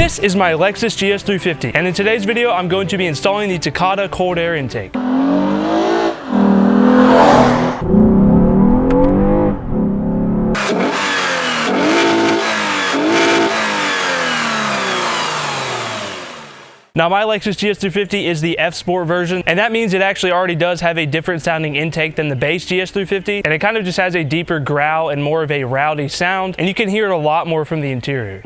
This is my Lexus GS350, and in today's video I'm going to be installing the Takeda Cold Air Intake. Now my Lexus GS350 is the F Sport version, and that means it actually already does have a different sounding intake than the base GS350, and it kind of just has a deeper growl and more of a rowdy sound, and you can hear it a lot more from the interior.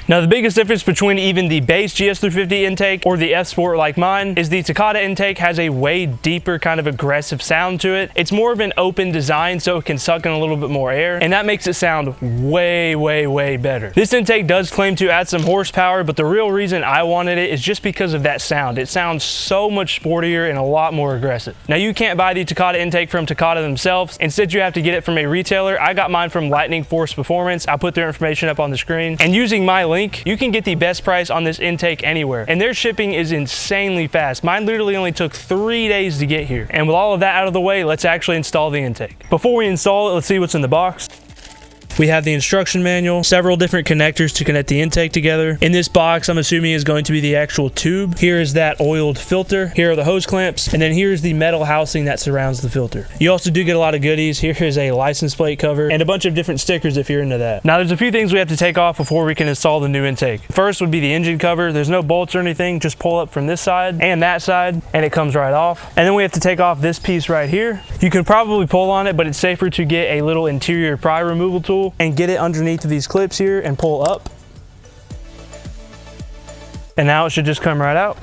Now the biggest difference between even the base GS350 intake or the F Sport like mine is the Takeda intake has a way deeper kind of aggressive sound to it. It's more of an open design, so it can suck in a little bit more air, and that makes it sound way better. This intake does claim to add some horsepower, but the real reason I wanted it is just because of that sound. It sounds so much sportier and a lot more aggressive. Now you can't buy the Takeda intake from Takeda themselves. Instead you have to get it from a retailer. I got mine from Lightning Force Performance. I'll put their information up on the screen, and using my link you can get the best price on this intake anywhere, and their shipping is insanely fast. Mine literally only took 3 days to get here. And with all of that out of the way, let's actually install the intake. Before we install it, let's see what's in the box. We have the instruction manual, several different connectors to connect the intake together. In this box, I'm assuming is going to be the actual tube. Here is that oiled filter. Here are the hose clamps. And then here's the metal housing that surrounds the filter. You also do get a lot of goodies. Here is a license plate cover and a bunch of different stickers if you're into that. Now there's a few things we have to take off before we can install the new intake. First would be the engine cover. There's no bolts or anything. Just pull up from this side and that side and it comes right off. And then we have to take off this piece right here. You can probably pull on it, but it's safer to get a little interior pry removal tool and get it underneath of these clips here and pull up. And now it should just come right out.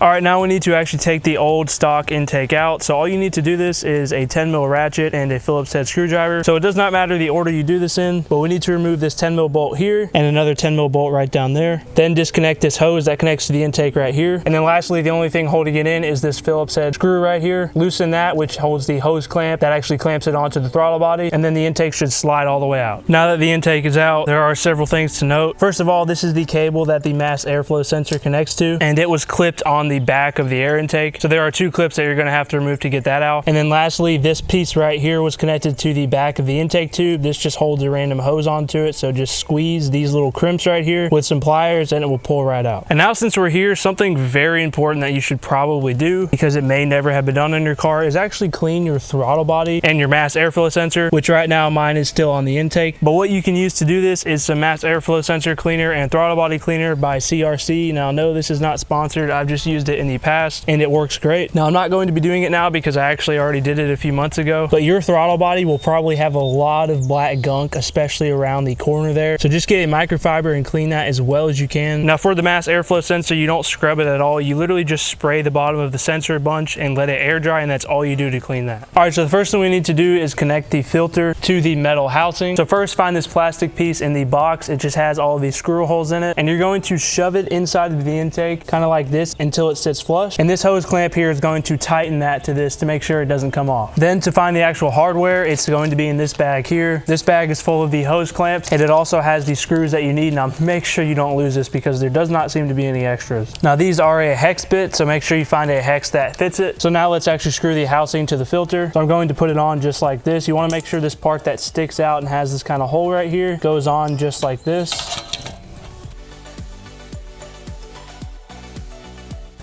All right, now we need to actually take the old stock intake out. So all you need to do this is a 10mm ratchet and a Phillips head screwdriver. So it does not matter the order you do this in, but we need to remove this 10mm bolt here and another 10mm bolt right down there. Then disconnect this hose that connects to the intake right here. And then lastly, the only thing holding it in is this Phillips head screw right here. Loosen that, which holds the hose clamp that actually clamps it onto the throttle body. And then the intake should slide all the way out. Now that the intake is out, there are several things to note. First of all, this is the cable that the mass airflow sensor connects to, and it was clipped on the back of the air intake. So there are 2 clips that you're going to have to remove to get that out. And then lastly, this piece right here was connected to the back of the intake tube. This just holds a random hose onto it. So just squeeze these little crimps right here with some pliers and it will pull right out. And now since we're here, something very important that you should probably do, because it may never have been done in your car, is actually clean your throttle body and your mass airflow sensor, which right now mine is still on the intake. But what you can use to do this is some mass airflow sensor cleaner and throttle body cleaner by CRC. Now no, this is not sponsored. I've just used it in the past and it works great. Now I'm not going to be doing it now because I actually already did it a few months ago, but your throttle body will probably have a lot of black gunk, especially around the corner there. So just get a microfiber and clean that as well as you can. Now for the mass airflow sensor, you don't scrub it at all. You literally just spray the bottom of the sensor a bunch and let it air dry, and that's all you do to clean that. All right, so the first thing we need to do is connect the filter to the metal housing. So first find this plastic piece in the box. It just has all of these screw holes in it, and you're going to shove it inside of the intake kind of like this until it sits flush. And this hose clamp here is going to tighten that to this to make sure it doesn't come off. Then to find the actual hardware, it's going to be in this bag here. This bag is full of the hose clamps, and it also has the screws that you need. Now make sure you don't lose this because there does not seem to be any extras. Now these are a hex bit, so make sure you find a hex that fits it. So now let's actually screw the housing to the filter. So I'm going to put it on just like this. You want to make sure this part that sticks out and has this kind of hole right here goes on just like this.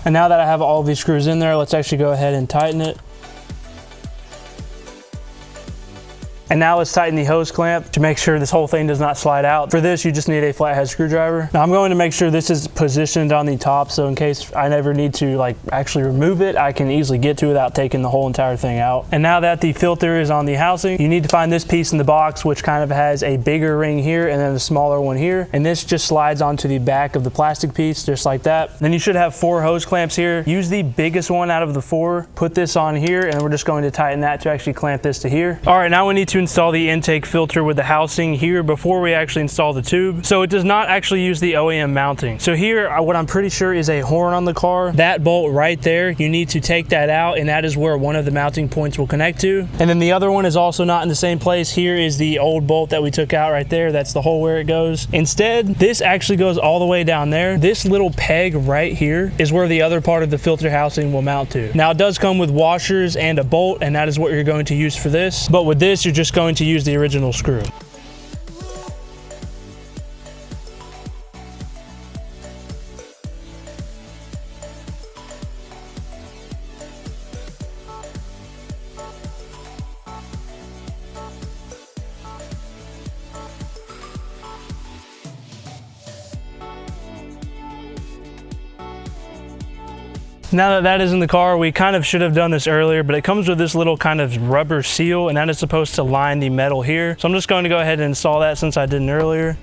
And now that I have all of these screws in there, let's actually go ahead and tighten it. And now let's tighten the hose clamp to make sure this whole thing does not slide out. For this, you just need a flathead screwdriver. Now I'm going to make sure this is positioned on the top, so in case I never need to actually remove it, I can easily get to it without taking the whole entire thing out. And now that the filter is on the housing, you need to find this piece in the box, which kind of has a bigger ring here and then a smaller one here. And this just slides onto the back of the plastic piece, just like that. Then you should have 4 hose clamps here. Use the biggest one out of the 4, put this on here, and we're just going to tighten that to actually clamp this to here. All right, now we need to install the intake filter with the housing here before we actually install the tube. So it does not actually use the OEM mounting. So here, what I'm pretty sure is a horn on the car. That bolt right there, you need to take that out, and that is where one of the mounting points will connect to. And then the other one is also not in the same place. Here is the old bolt that we took out right there. That's the hole where it goes. Instead, this actually goes all the way down there. This little peg right here is where the other part of the filter housing will mount to. Now it does come with washers and a bolt, and that is what you're going to use for this. But with this, you're just going to use the original screw. Now that that is in the car, we kind of should have done this earlier, but it comes with this little kind of rubber seal, and that is supposed to line the metal here. So I'm just going to go ahead and install that since I didn't earlier.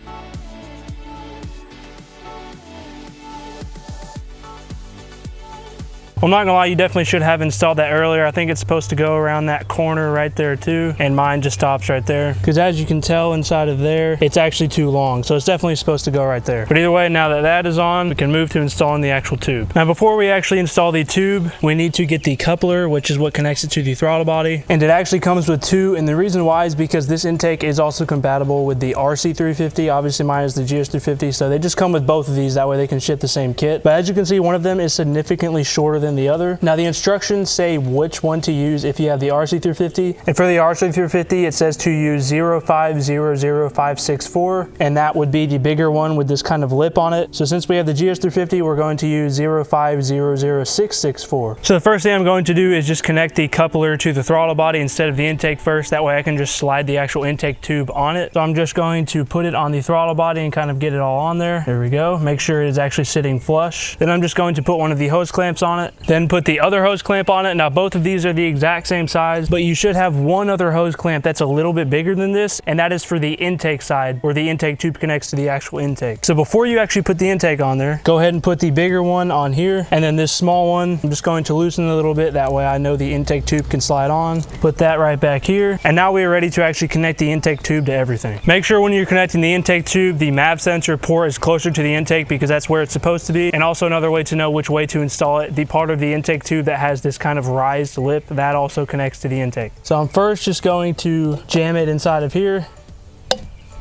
I'm not gonna lie, you definitely should have installed that earlier. I think it's supposed to go around that corner right there too, and mine just stops right there. Because as you can tell inside of there, it's actually too long, so it's definitely supposed to go right there. But either way, now that that is on, we can move to installing the actual tube. Now before we actually install the tube, we need to get the coupler, which is what connects it to the throttle body. And it actually comes with two, and the reason why is because this intake is also compatible with the RC350. Obviously mine is the GS350, so they just come with both of these, that way they can ship the same kit. But as you can see, one of them is significantly shorter than the other. Now the instructions say which one to use if you have the RC350, and for the RC350 it says to use 0500564, and that would be the bigger one with this kind of lip on it. So since we have the GS350, we're going to use 0500664. So the first thing I'm going to do is just connect the coupler to the throttle body instead of the intake first. That way I can just slide the actual intake tube on it. So I'm just going to put it on the throttle body and kind of get it all on there. There we go. Make sure it is actually sitting flush. Then I'm just going to put one of the hose clamps on it. Then put the other hose clamp on it. Now both of these are the exact same size, but you should have one other hose clamp that's a little bit bigger than this, and that is for the intake side where the intake tube connects to the actual intake. So before you actually put the intake on there, go ahead and put the bigger one on here, and then this small one, I'm just going to loosen it a little bit. That way I know the intake tube can slide on. Put that right back here, and now we are ready to actually connect the intake tube to everything. Make sure when you're connecting the intake tube, the MAV sensor port is closer to the intake because that's where it's supposed to be. And also another way to know which way to install it, the part of the intake tube that has this kind of raised lip, that also connects to the intake. So I'm first just going to jam it inside of here.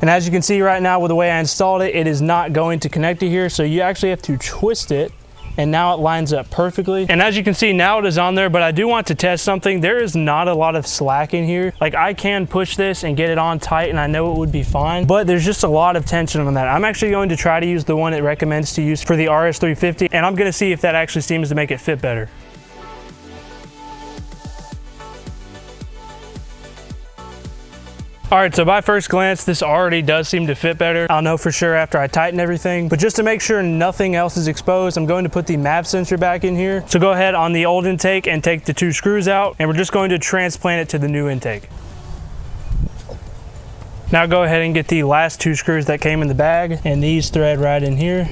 And as you can see right now with the way I installed it, it is not going to connect to here. So you actually have to twist it, and now it lines up perfectly. And as you can see, now it is on there, but I do want to test something. There is not a lot of slack in here. Like I can push this and get it on tight, and I know it would be fine, but there's just a lot of tension on that. I'm actually going to try to use the one it recommends to use for the RS350, and I'm gonna see if that actually seems to make it fit better. All right, so by first glance, this already does seem to fit better. I'll know for sure after I tighten everything, but just to make sure nothing else is exposed, I'm going to put the MAV sensor back in here. So go ahead on the old intake and take the two screws out, and we're just going to transplant it to the new intake. Now go ahead and get the last two screws that came in the bag, and these thread right in here.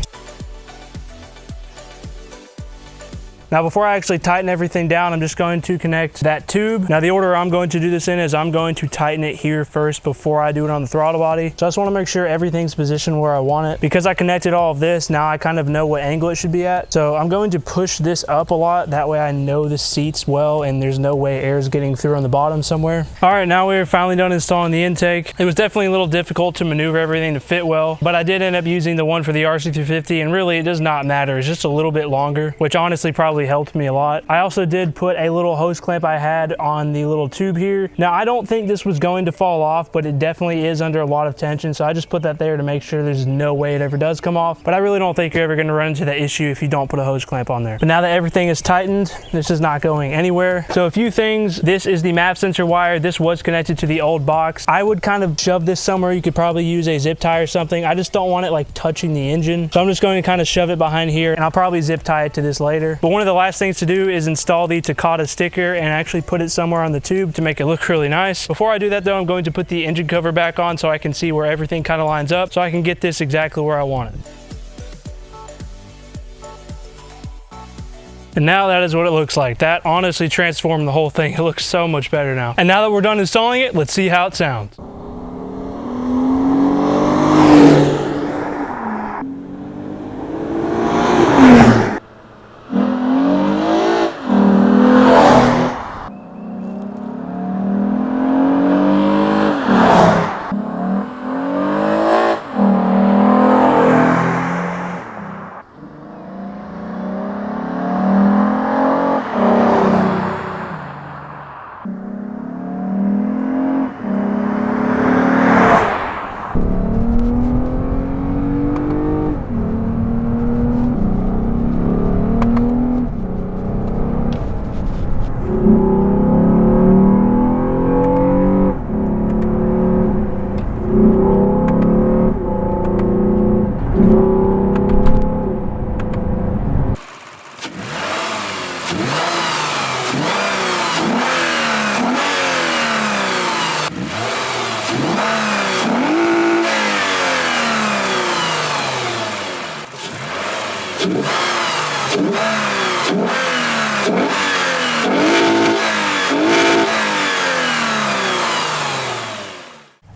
Now before I actually tighten everything down, I'm just going to connect that tube. Now the order I'm going to do this in is I'm going to tighten it here first before I do it on the throttle body. So I just want to make sure everything's positioned where I want it. Because I connected all of this, now I kind of know what angle it should be at. So I'm going to push this up a lot. That way I know the seats well and there's no way air is getting through on the bottom somewhere. All right, now we're finally done installing the intake. It was definitely a little difficult to maneuver everything to fit well, but I did end up using the one for the RC350, and really it does not matter. It's just a little bit longer, which honestly probably helped me a lot. I also did put a little hose clamp I had on the little tube here. Now I don't think this was going to fall off, but it definitely is under a lot of tension, so I just put that there to make sure there's no way it ever does come off. But I really don't think you're ever going to run into that issue if you don't put a hose clamp on there. But now that everything is tightened, this is not going anywhere. So a few things: this is the MAV sensor wire. This was connected to the old box. I would kind of shove this somewhere. You could probably use a zip tie or something. I just don't want it like touching the engine, so I'm just going to kind of shove it behind here, and I'll probably zip tie it to this later. But one of the last things to do is install the Takeda sticker and actually put it somewhere on the tube to make it look really nice. Before I do that though, I'm going to put the engine cover back on so I can see where everything kind of lines up, so I can get this exactly where I want it. And now that is what it looks like. That honestly transformed the whole thing. It looks so much better now. And now that we're done installing it, let's see how it sounds.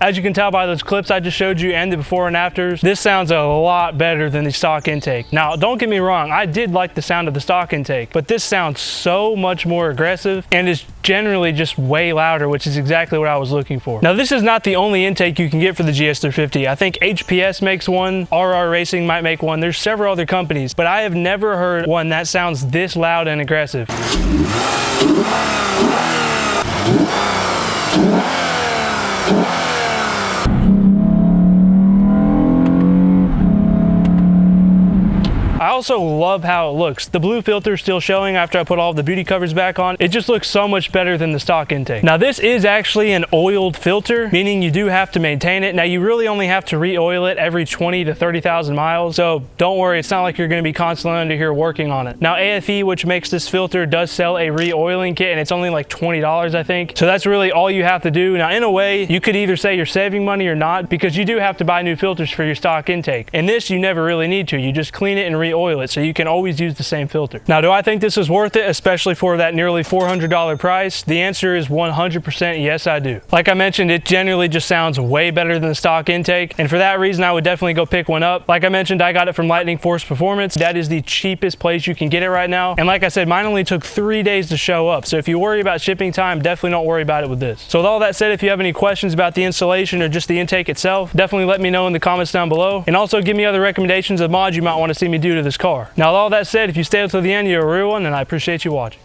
As you can tell by those clips I just showed you and the before and afters, this sounds a lot better than the stock intake. Now, don't get me wrong, I did like the sound of the stock intake, but this sounds so much more aggressive and is generally just way louder, which is exactly what I was looking for. Now, this is not the only intake you can get for the GS350. I think HPS makes one, RR Racing might make one. There's several other companies, but I have never heard one that sounds this loud and aggressive. I also love how it looks. The blue filter is still showing after I put all the beauty covers back on. It just looks so much better than the stock intake. Now, this is actually an oiled filter, meaning you do have to maintain it. Now, you really only have to re-oil it every 20 to 30,000 miles. So don't worry, it's not like you're going to be constantly under here working on it. Now, AFE, which makes this filter, does sell a re-oiling kit, and it's only like $20, I think. So that's really all you have to do. Now, in a way, you could either say you're saving money or not, because you do have to buy new filters for your stock intake. And this, you never really need to. You just clean it and re-oil it, so you can always use the same filter. Now, do I think this is worth it, especially for that nearly $400 price? The answer is 100% yes, I do. Like I mentioned, it generally just sounds way better than the stock intake, and for that reason, I would definitely go pick one up. Like I mentioned, I got it from Lightning Force Performance. That is the cheapest place you can get it right now, and like I said, mine only took 3 days to show up, so if you worry about shipping time, definitely don't worry about it with this. So with all that said, if you have any questions about the installation or just the intake itself, definitely let me know in the comments down below, and also give me other recommendations of mods you might want to see me do to this car. Now, with all that said, if you stay until the end, you're a real one, and I appreciate you watching.